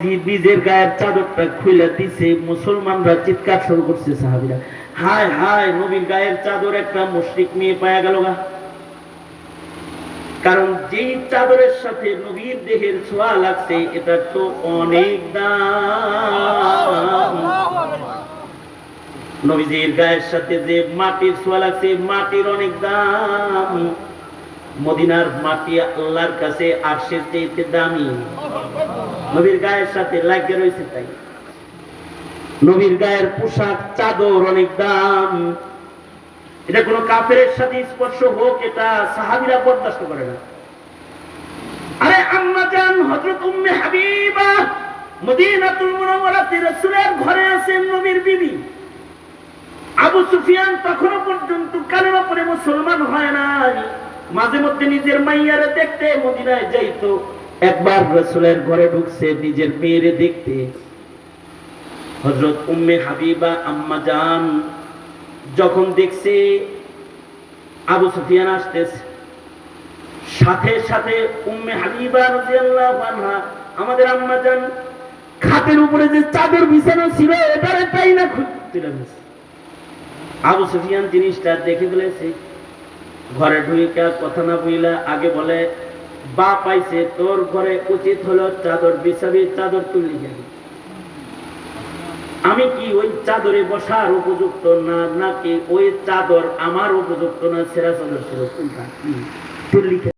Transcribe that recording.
নিজের গায়ের চাদরটা খুলে দিছে, মুসলমানরা চিৎকার শুরু করছে, সাহাবীরা হায় হায় নবীর গায়ের চাদর একটা মুশরিক মেয়ে পাওয়া গেল গা। কারণ যেই চাদরের সাথে নবীর দেহের ছোঁয়া লাগছে এটা তো অনেক দাম। নবীজির গায়ের সাথে যে মাটির ছোঁয়া লাগছে মাটির অনেক দাম। মদিনার মাটি আল্লাহর কাছে আরশের চেয়ে দামি। নবীর গায়ের সাথে লাগে রয়েছে, তাই নবীর গায়ের পোশাক চাদর অনেক দাম। এটা কোনো কাফেরের সাথে স্পর্শ হোক এটা সাহাবীরা বরদাস্ত করে না। আরে আম্মা জান হযরত উম্মে হাবিবা মদিনাতুল মুনাওয়ারাতে রাসূলের ঘরে আছেন নবীর বিবি। আবু সুফিয়ান তখনও পর্যন্ত কালেমা পড়ে মুসলমান হয় নাই। মাঝে মধ্যে নিজের মাইয়ারে দেখতে মদিনায় যাইতো। একবার রাসূলের ঘরে ঢুকছে নিজের মেয়েরে দেখতে। হযরত উম্মে হাবিবা আম্মা জান যখন দেখছে আবু সুফিয়ান আসতেছে, সাথে সাথে উম্মে হাবিবা রাদিয়াল্লাহু আনহা আমাদের আম্মা জান খাটের উপরে যে চাদর বিছানো ছিল এটারে তাই না খুঁজতে লাগছে। আবু সুফিয়ান জিনিসটা দেখে ফেলেছে। ঘরে ঢুকে কথা না বইলা আগে বলে, বাপ আইছে, তোর ঘরে উচিত হলো চাদর বিছাবি, চাদর তুলি যাবি। আমি কি ওই চাদরে বসার উপযুক্ত না, নাকি ওই চাদর আমার উপযুক্ত না? সেরা চাদর ছিল কোনটা? তুলি